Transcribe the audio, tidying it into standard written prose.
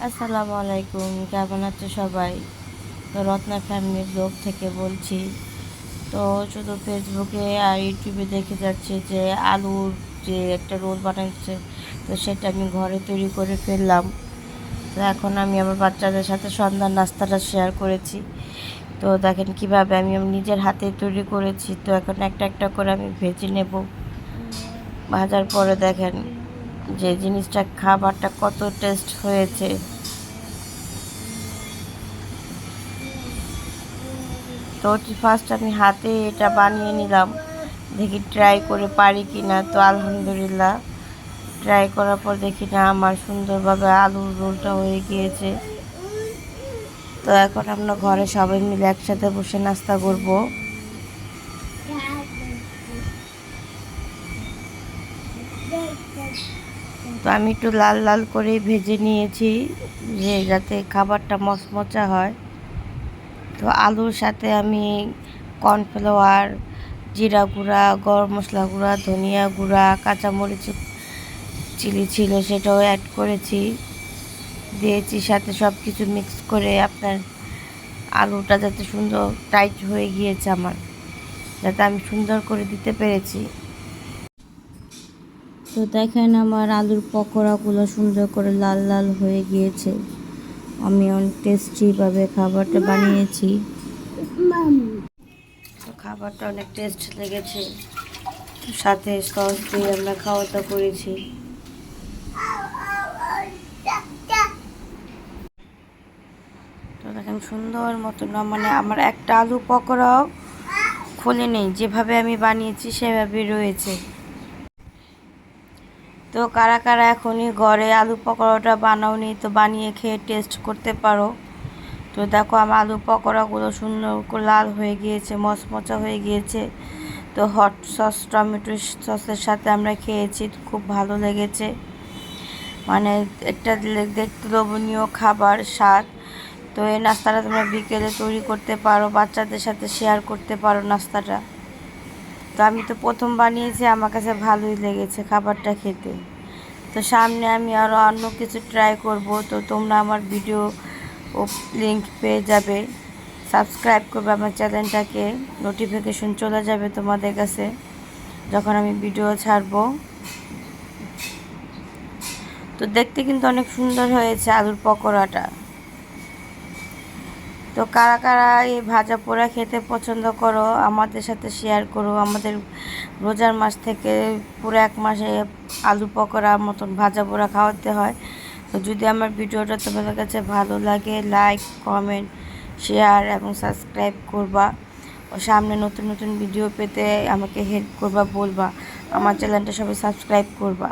আসসালামু আলাইকুম, কেমন আছে সবাই? তো রত্না ফ্যামিলির ব্লগ থেকে বলছি। তো শুধু ফেসবুকে আর ইউটিউবে দেখে যাচ্ছে যে আলুর যে একটা রোল বানাচ্ছে, তো সেটা আমি ঘরে তৈরি করে ফেললাম। তো এখন আমি আমার বাচ্চাদের সাথে সন্ধ্যার নাস্তাটা শেয়ার করেছি। তো দেখেন কিভাবে আমি আমার নিজের হাতে তৈরি করেছি। তো এখন একটা একটা করে আমি ভেজে নেব। ভাজার পরে দেখেন যে জিনিসটা খাবারটা কত টেস্ট হয়েছে। তো ফার্স্ট আমি হাতে এটা বানিয়ে নিলাম, দেখি ট্রাই করে পারি কি না। তো আলহামদুলিল্লাহ ট্রাই করার পর দেখি না আমার সুন্দরভাবে আলুর রোলটা হয়ে গিয়েছে। তো এখন আমরা ঘরে সবাই মিলে একসাথে বসে নাস্তা করব। তো আমি একটু লাল লাল করে ভেজে নিয়েছি, যে যাতে খাবারটা মচমচা হয়। তো আলুর সাথে আমি কর্নফ্লাওয়ার, জিরা গুঁড়া, গরম মশলা গুঁড়া, ধনিয়া গুঁড়া, কাঁচামরিচ চিলি ছিল সেটাও অ্যাড করেছি, দিয়েছি সাথে সব কিছু মিক্স করে আপনার আলুটা যাতে সুন্দর টাইট হয়ে গিয়েছে আমার, যাতে আমি সুন্দর করে দিতে পেরেছি। তো দেখেন আমার আলুর পকোড়াগুলো সুন্দর করে লাল লাল হয়ে গিয়েছে। আমি অনেক টেস্টিভাবে খাবারটা বানিয়েছি। তো খাবারটা অনেক টেস্ট লেগেছে, সাথে সস দিয়ে আমরা খাওয়া দাওয়া করেছি। তো দেখেন সুন্দর মতো না, মানে আমার একটা আলু পকোড়াও খুলে নেই, যেভাবে আমি বানিয়েছি সেভাবেই রয়েছে। তো কারা কারা এখনই ঘরে আলু পকোড়াটা বানাওনি, তো বানিয়ে খেয়ে টেস্ট করতে পারো। তো দেখো আমার আলু পকোড়াগুলো সুন্দর করে লাল হয়ে গিয়েছে, মচমচা হয়ে গিয়েছে। তো হট সস, টমেটো সসের সাথে আমরা খেয়েছি, খুব ভালো লেগেছে। মানে একটা দেখতে লোভনীয় খাবার স্বাদ। তো এই নাস্তাটা তোমরা বিকেলে তৈরি করতে পারো, বাচ্চাদের সাথে শেয়ার করতে পারো নাস্তাটা। তো আমি তো প্রথম বানিয়েছি, আমার কাছে ভালোই লেগেছে খাবারটা খেতে। তো সামনে আমি আরও অন্য কিছু ট্রাই করব। তো তোমরা আমার ভিডিও ও লিঙ্ক পেয়ে যাবে, সাবস্ক্রাইব করবে আমার চ্যানেলটাকে, নোটিফিকেশন চলে যাবে তোমাদের কাছে যখন আমি ভিডিও ছাড়বো। তো দেখতে কিন্তু অনেক সুন্দর হয়েছে আলুর পকোড়াটা। তো কারা কারা এই ভাজা পোড়া খেতে পছন্দ করো আমাদের সাথে শেয়ার করো। আমাদের রোজার মাস থেকে পুরো এক মাসে আলু পকোড়া মতন ভাজা পোড়া খাওয়াতে হয়। তো যদি আমার ভিডিওটা তোমাদের কাছে ভালো লাগে, লাইক, কমেন্ট, শেয়ার এবং সাবস্ক্রাইব করবা। ও সামনে নতুন নতুন ভিডিও পেতে আমাকে হেল্প করবা, বলবা আমার চ্যানেলটা সবাই সাবস্ক্রাইব করবা।